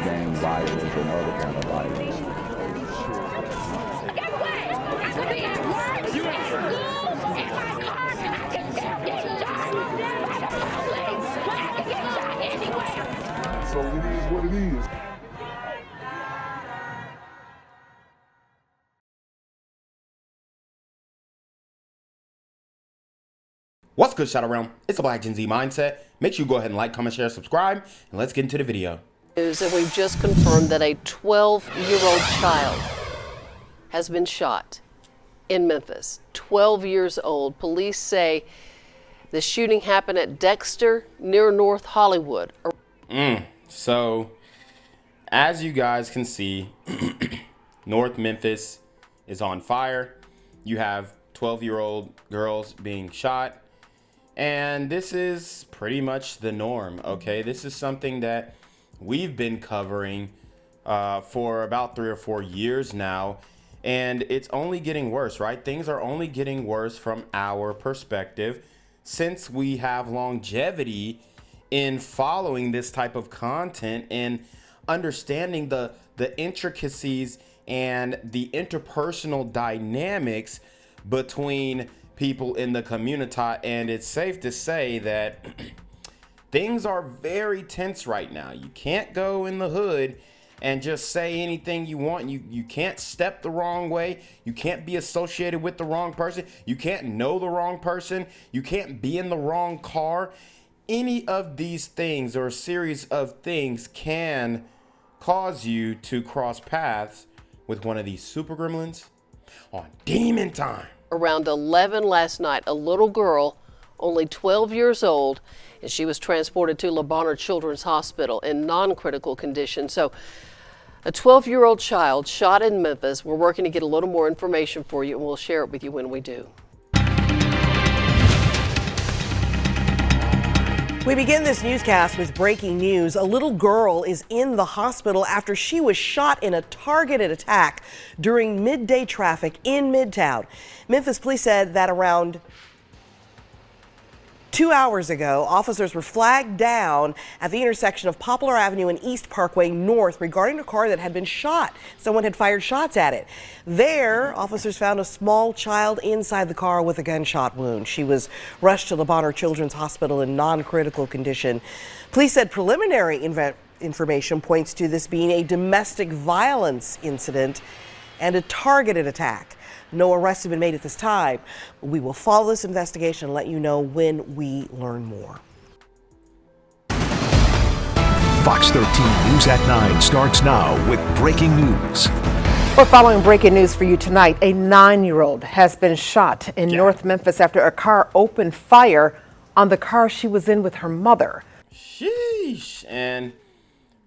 gang violence and other kind of violence. Get away! I could be at work, at school, in my car, and I can still get shot by the police. But I can get shot anywhere. So it is what it is. What's good, Shadow Realm? It's the Black Gen Z Mindset. Make sure you go ahead and like, comment, share, subscribe, and let's get into the video. News, and we've just confirmed that a 12-year-old child has been shot in Memphis. 12 years old. Police say the shooting happened at Dexter near North Hollywood. So, as you guys can see, North Memphis is on fire. You have 12-year-old girls being shot. And this is pretty much the norm, okay? This is something that we've been covering for about 3 or 4 years now. And it's only getting worse, right? Things are only getting worse from our perspective since we have longevity in following this type of content and understanding the intricacies and the interpersonal dynamics between people in the community. And it's safe to say that things are very tense right now. You can't go in the hood and just say anything you want. You can't step the wrong way. You can't be associated with the wrong person. You can't know the wrong person. You can't be in the wrong car. Any of these things or a series of things can cause you to cross paths with one of these super gremlins on demon time. Around 11 last night, a little girl, only 12 years old, and she was transported to Le Bonheur Children's Hospital in non-critical condition. So a 12-year-old child shot in Memphis. We're working to get a little more information for you, and we'll share it with you when we do. We begin this newscast with breaking news. A little girl is in the hospital after she was shot in a targeted attack during midday traffic in Midtown. Memphis police said that around 2 hours ago, officers were flagged down at the intersection of Poplar Avenue and East Parkway North regarding a car that had been shot. Someone had fired shots at it. There, officers found a small child inside the car with a gunshot wound. She was rushed to Le Bonheur Children's Hospital in non-critical condition. Police said preliminary information points to this being a domestic violence incident and a targeted attack. No arrests have been made at this time. We will follow this investigation and let you know when we learn more. Fox 13 News at 9 starts now with breaking news. We're following breaking news for you tonight. A 9-year-old has been shot in North Memphis after a car opened fire on the car she was in with her mother. Sheesh. And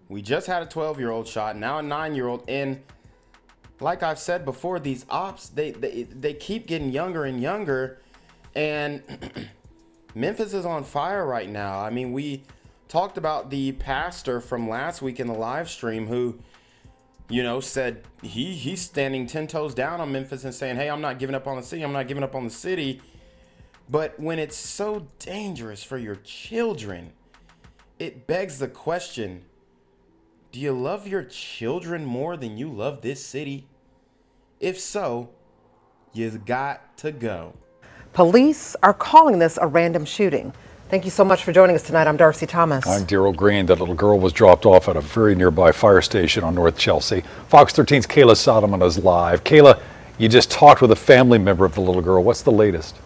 we just had a 12-year-old shot, now a 9-year-old. And like I've said before, these ops, they keep getting younger and younger. And Memphis is on fire right now. I mean, we talked about the pastor from last week in the live stream who, you know, said he's standing 10 toes down on Memphis and saying, hey, I'm not giving up on the city. I'm not giving up on the city. But when it's so dangerous for your children, it begs the question, do you love your children more than you love this city? If so, you've got to go. Police are calling this a random shooting. Thank you so much for joining us tonight. I'm Darcy Thomas. I'm Daryl Green. That little girl was dropped off at a very nearby fire station on North Chelsea. Fox 13's Kayla Solomon is live. Kayla, you just talked with a family member of the little girl. What's the latest?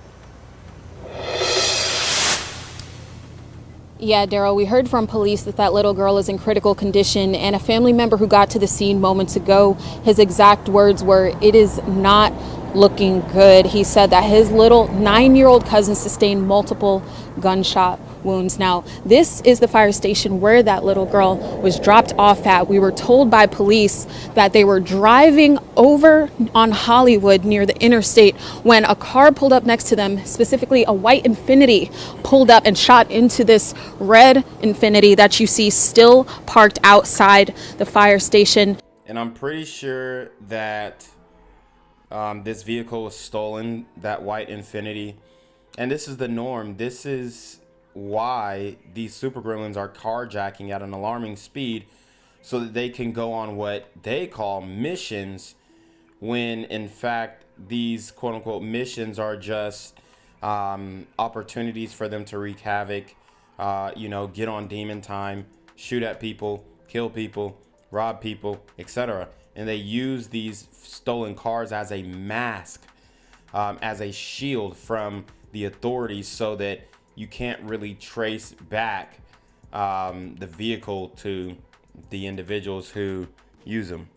Yeah, Daryl, we heard from police that little girl is in critical condition, and a family member who got to the scene moments ago, his exact words were, "It is not looking good." He said that his little 9-year-old cousin sustained multiple gunshot wounds. Now, this is the fire station where that little girl was dropped off at. We were told by police that they were driving over on Hollywood near the interstate when a car pulled up next to them, specifically a white Infiniti pulled up and shot into this red Infiniti that you see still parked outside the fire station. And I'm pretty sure that this vehicle was stolen, that white Infiniti. And this is the norm. This is why these super gremlins are carjacking at an alarming speed so that they can go on what they call missions, when in fact these quote unquote missions are just opportunities for them to wreak havoc, get on demon time, shoot at people, kill people, rob people, etc. And they use these stolen cars as a mask, as a shield from the authorities, so that you can't really trace back the vehicle to the individuals who use them.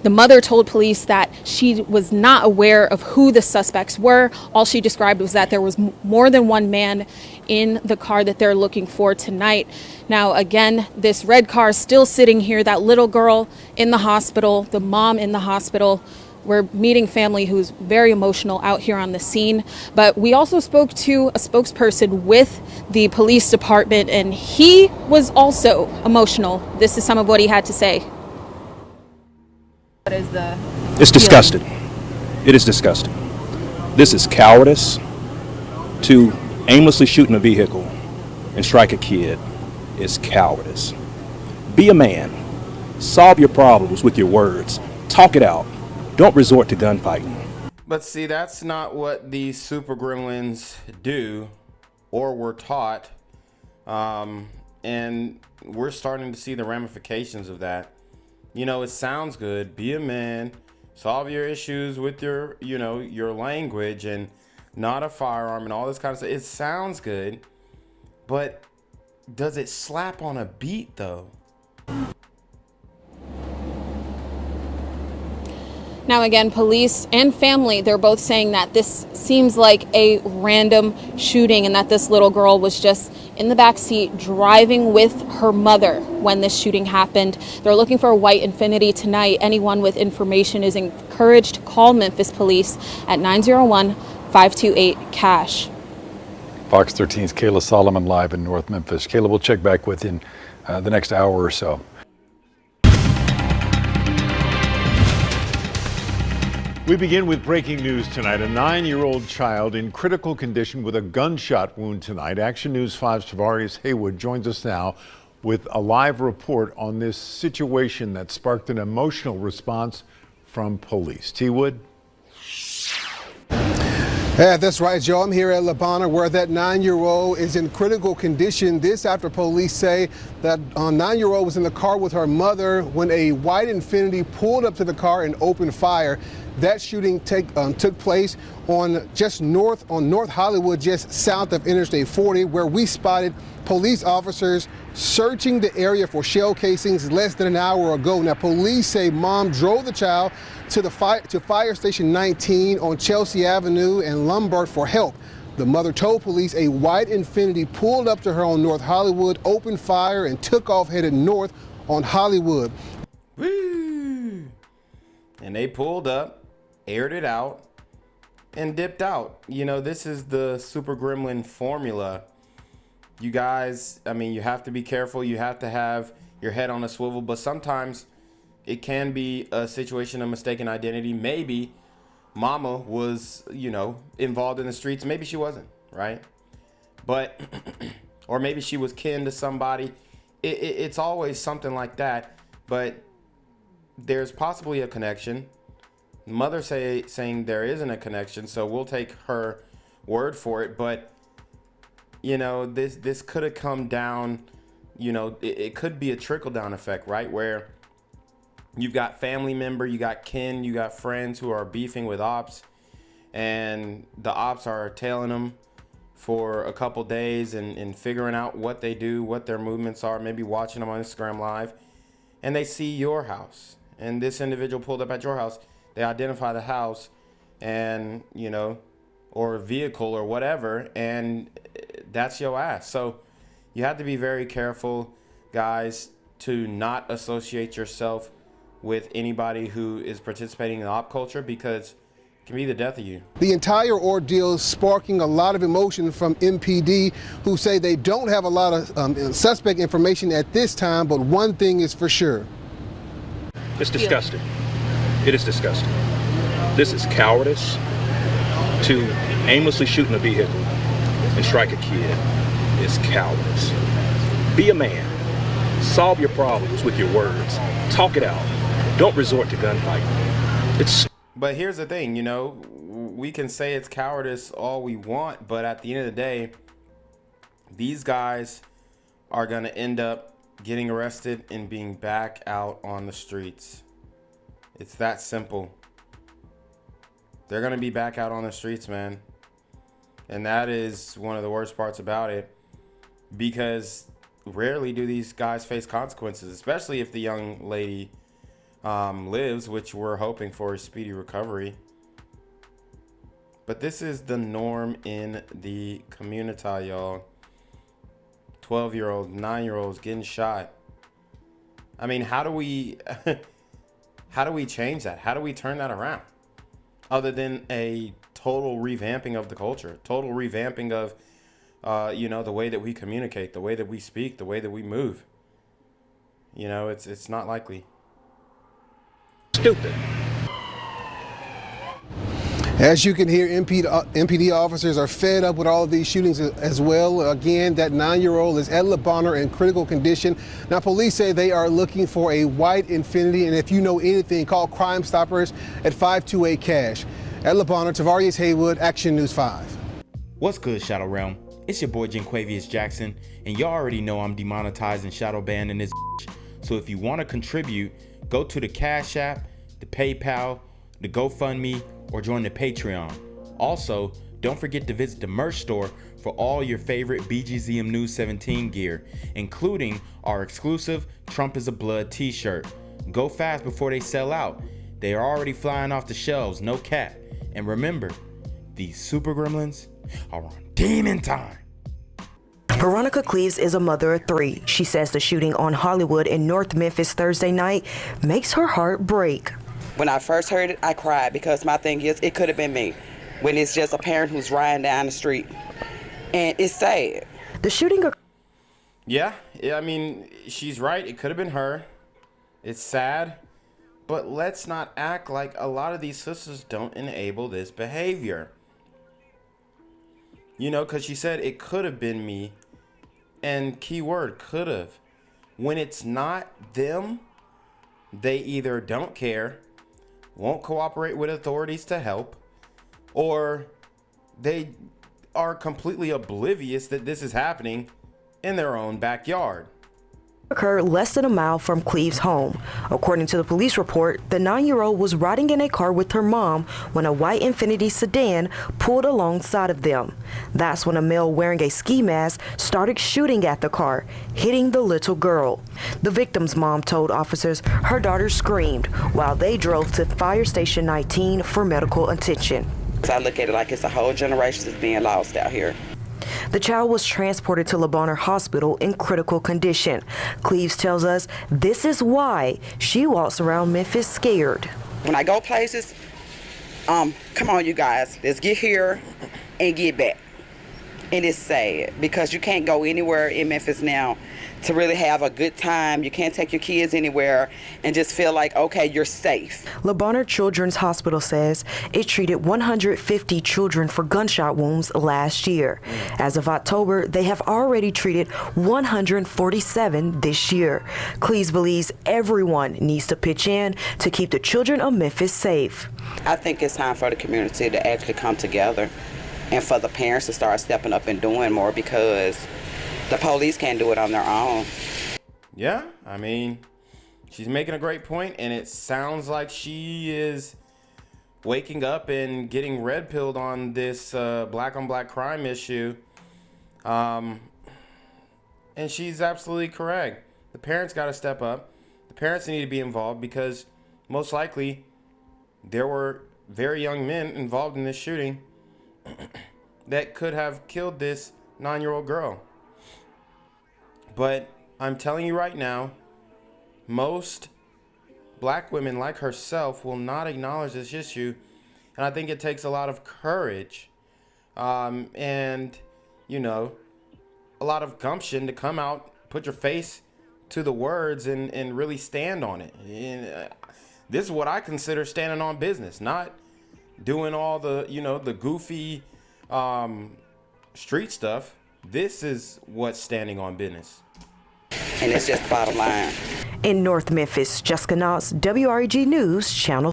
The mother told police that she was not aware of who the suspects were. All she described was that there was more than one man in the car that they're looking for tonight. Now, again, this red car is still sitting here, that little girl in the hospital, the mom in the hospital. We're meeting family who's very emotional out here on the scene. But we also spoke to a spokesperson with the police department, and he was also emotional. This is some of what he had to say. What is the It's disgusting. It is disgusting. This is cowardice. To aimlessly shoot in a vehicle and strike a kid is cowardice. Be a man. Solve your problems with your words. Talk it out. Don't resort to gunfighting. But see, that's not what these super gremlins do or were taught. And we're starting to see the ramifications of that. It sounds good. Be a man. Solve your issues with your language and not a firearm and all this kind of stuff. It sounds good. But does it slap on a beat, though? Now, again, police and family, they're both saying that this seems like a random shooting and that this little girl was just in the back seat driving with her mother when this shooting happened. They're looking for a white Infiniti tonight. Anyone with information is encouraged to call Memphis Police at 901-528-CASH. Fox 13's Kayla Solomon live in North Memphis. Kayla, we'll check back with you in the next hour or so. We begin with breaking news tonight. A 9-year-old child in critical condition with a gunshot wound tonight. Action News 5's Tavarius Haywood joins us now with a live report on this situation that sparked an emotional response from police. T-Wood? Yeah, that's right, Joe. I'm here at Labana, where that 9-year-old is in critical condition. This after police say that 9-year-old was in the car with her mother when a white Infiniti pulled up to the car and opened fire. That shooting took place on North Hollywood, just south of Interstate 40, where we spotted police officers searching the area for shell casings less than an hour ago. Now, police say mom drove the child to Fire Station 19 on Chelsea Avenue and Lombard for help. The mother told police a white Infiniti pulled up to her on North Hollywood, opened fire, and took off headed north on Hollywood. Woo! And they pulled up, aired it out, and dipped out. This is the super gremlin formula. You guys, you have to be careful. You have to have your head on a swivel, but sometimes it can be a situation of mistaken identity. Maybe mama was, involved in the streets. Maybe she wasn't, right? But, or maybe she was kin to somebody. It's always something like that, but there's possibly a connection. Mother saying there isn't a connection, so we'll take her word for it. But this could have come down. It could be a trickle down effect, right? Where you've got family member, you got kin, you got friends who are beefing with ops, and the ops are tailing them for a couple days and figuring out what they do, what their movements are, maybe watching them on Instagram Live, and they see your house, and this individual pulled up at your house. They identify the house and, or a vehicle or whatever, and that's your ass. So you have to be very careful, guys, to not associate yourself with anybody who is participating in op culture, because it can be the death of you. The entire ordeal sparking a lot of emotion from MPD, who say they don't have a lot of suspect information at this time, but one thing is for sure. It's disgusting. It is disgusting. This is cowardice. To aimlessly shoot in a vehicle and strike a kid is cowardice. Be a man. Solve your problems with your words. Talk it out. Don't resort to gunfight. But here's the thing, you know, we can say it's cowardice all we want, but at the end of the day, these guys are going to end up getting arrested and being back out on the streets. It's that simple. They're going to be back out on the streets, man. And that is one of the worst parts about it, because rarely do these guys face consequences, especially if the young lady lives, which we're hoping for a speedy recovery. But this is the norm in the community, y'all. 12-year-olds, 9-year-olds getting shot. I mean, how do we change that? How do we turn that around? Other than a total revamping of the culture, total revamping of, you know, the way that we communicate, the way that we speak, the way that we move. You know, it's not likely. Stupid. As you can hear, MPD officers are fed up with all of these shootings as well. Again, that 9-year-old is at Le Bonheur in critical condition. Now, police say they are looking for a white Infiniti, and if you know anything, call Crime Stoppers at 528-CASH. At Le Bonheur, Tavares Haywood, Action News 5. What's good, Shadow Realm? It's your boy Jenquavius Jackson, and y'all already know I'm demonetized and shadow banned in this bitch. So if you want to contribute, go to the Cash App, the PayPal, the GoFundMe, or join the Patreon. Also, don't forget to visit the merch store for all your favorite BGZM News 17 gear, including our exclusive Trump is a Blood t-shirt. Go fast before they sell out. They are already flying off the shelves, no cap. And remember, these super gremlins are on demon time. Veronica Cleaves is a mother of 3. She says the shooting on Hollywood in North Memphis Thursday night makes her heart break. When I first heard it, I cried, because my thing is, it could have been me. When it's just a parent who's riding down the street. And it's sad. The shooting... Yeah, I mean, she's right. It could have been her. It's sad. But let's not act like a lot of these sisters don't enable this behavior. You know, because she said it could have been me. And keyword, could have. When it's not them, they either don't care, won't cooperate with authorities to help, or they are completely oblivious that this is happening in their own backyard. Occurred less than a mile from Cleave's home. According to the police report, the 9-year-old was riding in a car with her mom when a white Infiniti sedan pulled alongside of them. That's when a male wearing a ski mask started shooting at the car, hitting the little girl. The victim's mom told officers her daughter screamed while they drove to Fire Station 19 for medical attention. I look at it like it's a whole generation that's being lost out here. The child was transported to Le Bonheur Hospital in critical condition. Cleaves tells us this is why she walks around Memphis scared. When I go places, come on, you guys, let's get here and get back. And it's sad, because you can't go anywhere in Memphis now to really have a good time. You can't take your kids anywhere and just feel like, okay, you're safe. Le Bonheur Children's Hospital says it treated 150 children for gunshot wounds last year. As of October, they have already treated 147 this year. Cleaves believes everyone needs to pitch in to keep the children of Memphis safe. I think it's time for the community to actually come together and for the parents to start stepping up and doing more, because the police can't do it on their own. Yeah, I mean, she's making a great point, and it sounds like she is waking up and getting red pilled on this black on black crime issue. And she's absolutely correct. The parents got to step up. The parents need to be involved, because most likely there were very young men involved in this shooting that could have killed this 9-year-old girl. But I'm telling you right now, most black women like herself will not acknowledge this issue. And I think it takes a lot of courage and, you know, a lot of gumption to come out, put your face to the words, and really stand on it. And, this is what I consider standing on business, not doing all the, you know, the goofy street stuff. This is what's standing on business. and it's just the bottom line. In North Memphis, Jessica Knotts, WREG News, Channel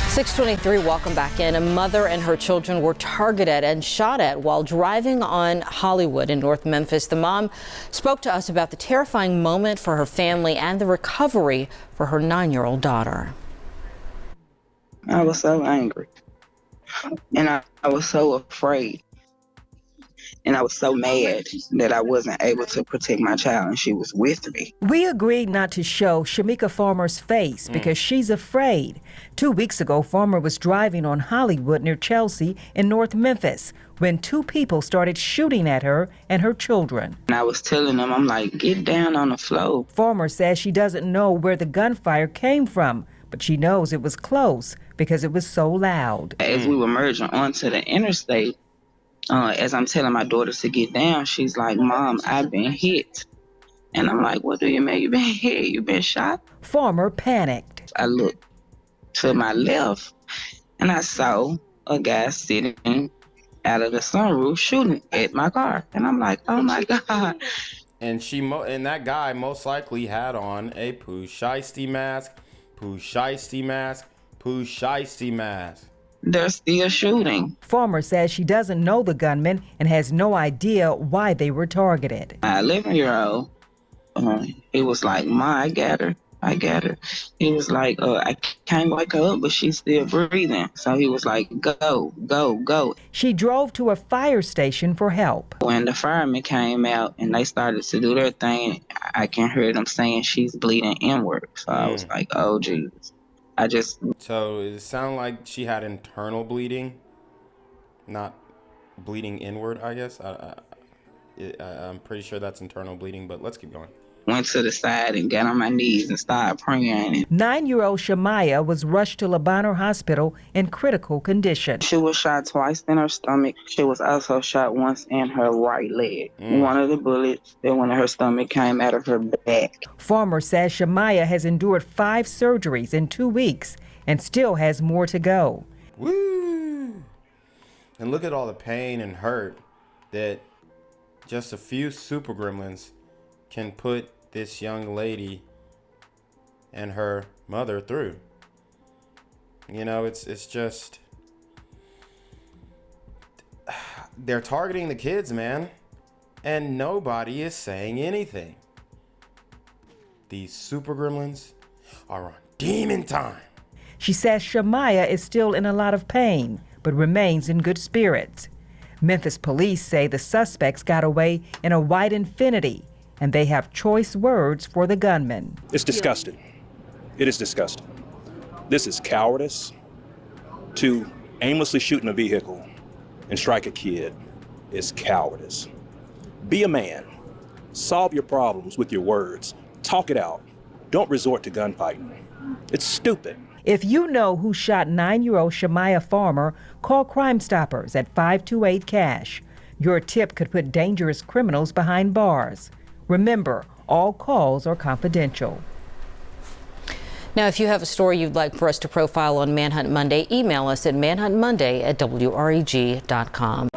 623, welcome back in. A mother and her children were targeted and shot at while driving on Hollywood in North Memphis. The mom spoke to us about the terrifying moment for her family and the recovery for her 9-year-old daughter. I was so angry, and I was so afraid, and I was so mad that I wasn't able to protect my child, and she was with me. We agreed not to show Shamiya Farmer's face because she's afraid. 2 weeks ago, Farmer was driving on Hollywood near Chelsea in North Memphis when 2 people started shooting at her and her children. And I was telling them, I'm like, get down on the floor. Farmer says she doesn't know where the gunfire came from, but she knows it was close because it was so loud. As we were merging onto the interstate, as I'm telling my daughter to get down, she's like, Mom, I've been hit. And I'm like, what do you mean you've been hit? You've been shot? Farmer panicked. I looked to my left and I saw a guy sitting out of the sunroof shooting at my car. And I'm like, oh my God. And that guy most likely had on a Pooh Shiesty mask, Pooh Shiesty mask, Pooh Shiesty mask. They're still shooting. Farmer says she doesn't know the gunman and has no idea why they were targeted. My 11-year-old, he was like, Ma, I got her. He was like, I can't wake her up, but she's still breathing. So he was like, go, go, go. She drove to a fire station for help. When the firemen came out and they started to do their thing, I can hear them saying she's bleeding inward. So I was like, oh, Jesus. So it sounded like she had internal bleeding, not bleeding inward, I guess. I'm pretty sure that's internal bleeding, but let's keep going. Went to the side and got on my knees and started praying. 9-year-old Shamiya was rushed to Lebanon Hospital in critical condition. She was shot twice in her stomach. She was also shot once in her right leg. One of the bullets that went in her stomach came out of her back. Farmer says Shamiya has endured 5 surgeries in 2 weeks and still has more to go. Woo! And look at all the pain and hurt that just a few super gremlins can put this young lady and her mother through. You know, it's just, they're targeting the kids, man, and nobody is saying anything. These super gremlins are on demon time. She says Shamiya is still in a lot of pain, but remains in good spirits. Memphis police say the suspects got away in a white Infiniti, and they have choice words for the gunman. It's disgusting. It is disgusting. This is cowardice. To aimlessly shoot in a vehicle and strike a kid is cowardice. Be a man. Solve your problems with your words. Talk it out. Don't resort to gunfighting. It's stupid. If you know who shot 9-year-old Shamiya Farmer, call Crime Stoppers at 528-CASH. Your tip could put dangerous criminals behind bars. Remember, all calls are confidential. Now, if you have a story you'd like for us to profile on Manhunt Monday, email us at manhuntmonday@wreg.com.